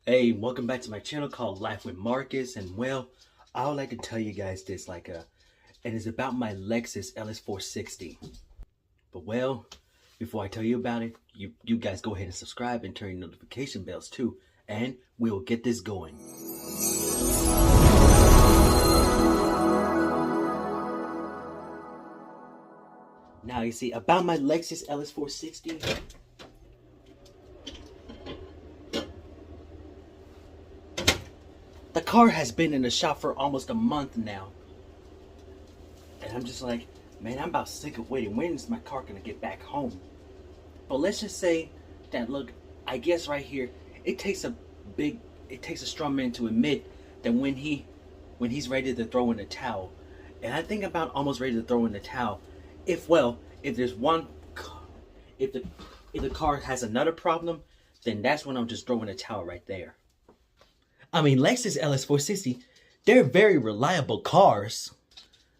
Hey, welcome back to my channel called Life with Marcus. And well, I would like to tell you guys this, and it's about my Lexus Ls460. But well, before I tell you about it, you guys go ahead and subscribe and turn your notification bells too, and we'll get this going. Now you see about my Lexus Ls460. The car has been in the shop for almost a month now. And I'm just like, man, I'm about sick of waiting. When is my car gonna get back home? But let's just say that, look, I guess right here, it takes a strong man to admit that when he's ready to throw in the towel. And I think about almost ready to throw in the towel. If there's one, if the car has another problem, then that's when I'm just throwing the towel right there. I mean, Lexus LS460, they're very reliable cars.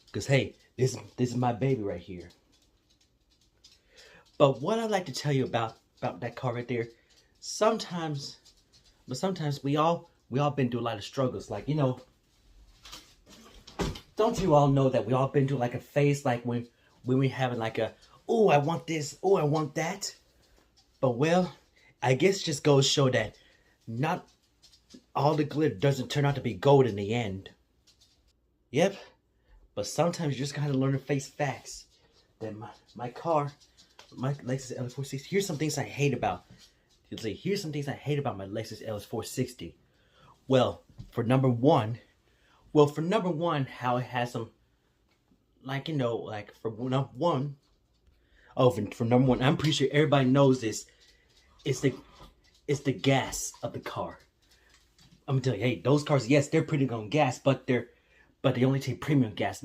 Because, hey, this is my baby right here. But what I'd like to tell you about that car right there, sometimes we all been through a lot of struggles. Like, you know, don't you all know that we all been through like a phase, like when we having like a, oh, I want this, oh, I want that. But well, I guess it just goes to show that not all the glitter doesn't turn out to be gold in the end. Yep. But sometimes you just gotta learn to face facts. That my car, my Lexus LS460, here's some things I hate about. Here's some things I hate about my Lexus LS460. Well, for number one, how it has some, like, you know, like for number one, I'm pretty sure everybody knows this. It's the gas of the car. I'm gonna tell you, hey, those cars, yes, they're pretty good on gas, but they only take premium gas.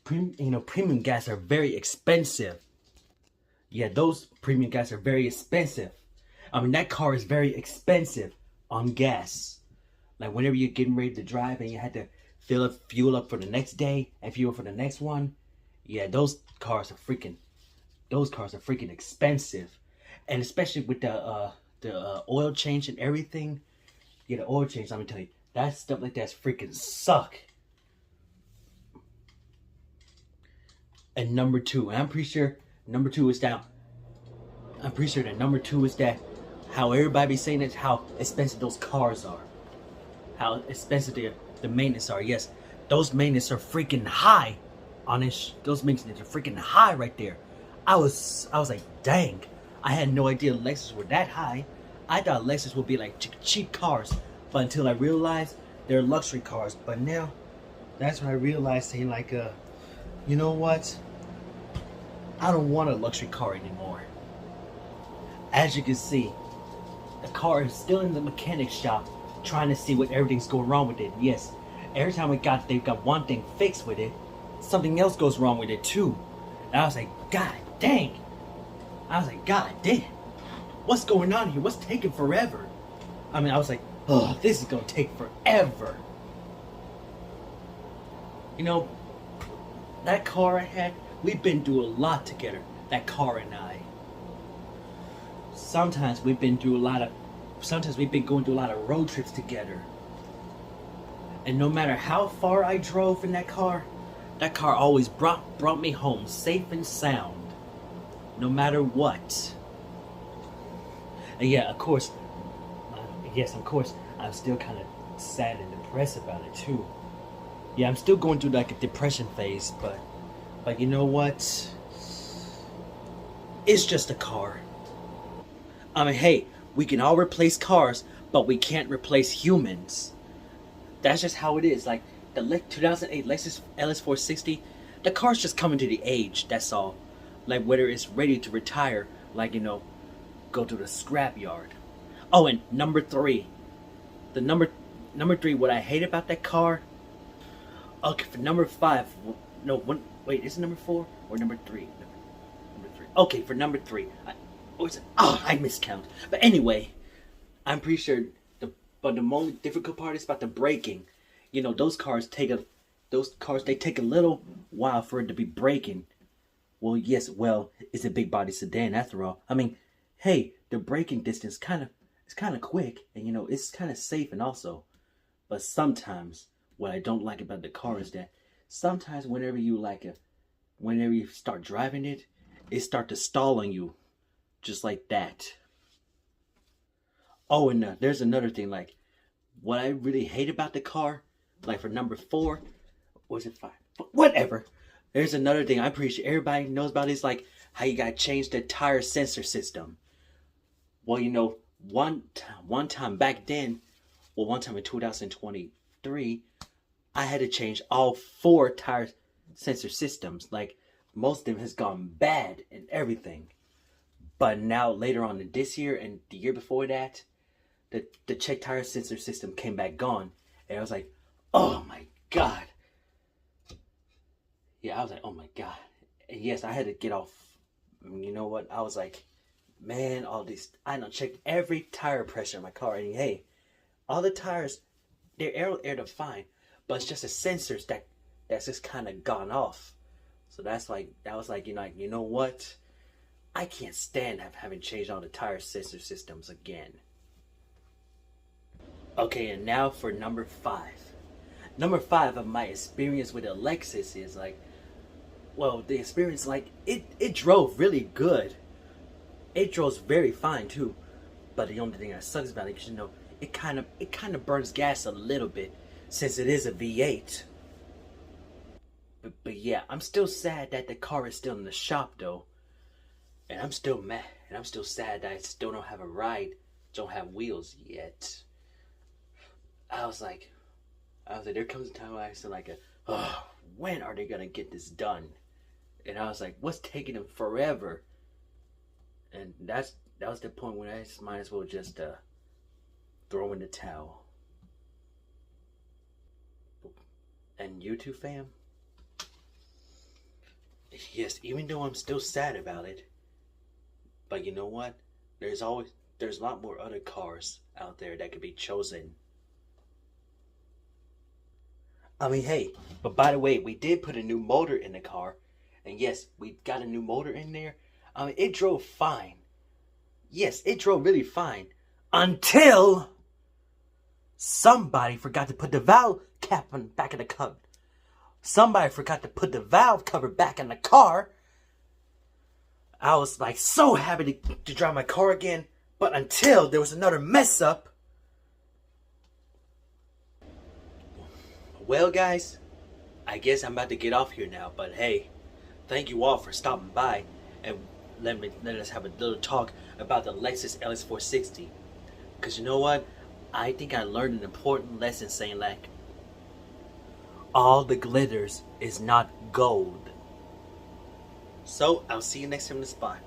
Premium gas are very expensive. Yeah, those premium gas are very expensive. I mean, that car is very expensive on gas. Like whenever you're getting ready to drive and you had to fuel up for the next day and fuel for the next one, yeah, those cars are freaking expensive. And especially with the oil change and everything. Yeah, the oil change, let me tell you, that stuff like that's freaking suck. And number two, and I'm pretty sure number two is that how everybody be saying it's how expensive those cars are. How expensive the maintenance are. Yes, those maintenance are freaking high on this. Those maintenance are freaking high right there. I was like, dang, I had no idea Lexus were that high. I thought Lexus would be like cheap cars, but until I realized they're luxury cars. But now, that's when I realized, saying like, you know what? I don't want a luxury car anymore. As you can see, the car is still in the mechanic shop, trying to see what everything's going wrong with it. Yes, every time they've got one thing fixed with it, something else goes wrong with it too. And I was like, God dang. What's going on here? What's taking forever? I mean, I was like, oh, this is gonna take forever. You know, that car I had, we've been through a lot together, that car and I. Sometimes we've been going through a lot of road trips together. And no matter how far I drove in that car always brought me home safe and sound. No matter what. And yeah, of course, I'm still kind of sad and depressed about it too. Yeah, I'm still going through like a depression phase, but you know what? It's just a car. I mean, hey, we can all replace cars, but we can't replace humans. That's just how it is. Like the 2008 Lexus LS460, the car's just coming to the age, that's all. Like whether it's ready to retire, like, you know, go to the scrapyard. Oh, and number three, what I hate about that car. Okay, for number five, no, wait, is it number four or number three? Number three. Okay, for number three, I miscount. But anyway, I'm pretty sure the most difficult part is about the braking. You know, those cars take a little while for it to be braking. Well, yes, it's a big body sedan after all. I mean, hey, the braking distance kind of It's kind of quick, and you know, it's kind of safe and also. But sometimes what I don't like about the car is that sometimes whenever you start driving it, it start to stall on you, just like that. Oh, and there's another thing. Like, what I really hate about the car, like for number 4, was it 5? Whatever. There's another thing I'm pretty sure everybody knows about is like how you gotta change the tire sensor system. Well, you know, one time back then, well, one time in 2023, I had to change all 4 tire sensor systems. Like, most of them has gone bad and everything. But now later on in this year and the year before that, the check tire sensor system came back gone. And I was like, oh my God. Yeah, I was like, oh my God. And yes, I had to get off. You know what? I was like, man, all these, I done checked every tire pressure in my car. And hey, all the tires, they're air to fine. But it's just the sensors that's just kind of gone off. So that was like, you know what? I can't stand having changed all the tire sensor systems again. Okay, and now for number 5. Number 5 of my experience with a Lexus is like, well, the experience, like, it drove really good. It drove very fine too. But the only thing that sucks about it is, you know, it kind of burns gas a little bit since it is a V8. But yeah, I'm still sad that the car is still in the shop though. And I'm still mad. And I'm still sad that I still don't have a ride. Don't have wheels yet. I was like, there comes a time where I feel like, oh, when are they gonna get this done? And I was like, what's taking them forever? And that was the point when I just might as well just throw in the towel. And you too, fam? Yes, even though I'm still sad about it, but you know what? There's a lot more other cars out there that could be chosen. I mean, hey, but by the way, we did put a new motor in the car. And yes, we got a new motor in there. I mean, it drove fine. Yes, it drove really fine. Until somebody forgot to put the valve cap back in the cover. Somebody forgot to put the valve cover back in the car. I was like so happy to drive my car again. But until there was another mess up. Well, guys, I guess I'm about to get off here now. But hey, thank you all for stopping by and let us have a little talk about the Lexus Ls460. Because you know what? I think I learned an important lesson saying like, all the glitters is not gold. So I'll see you next time in the spot.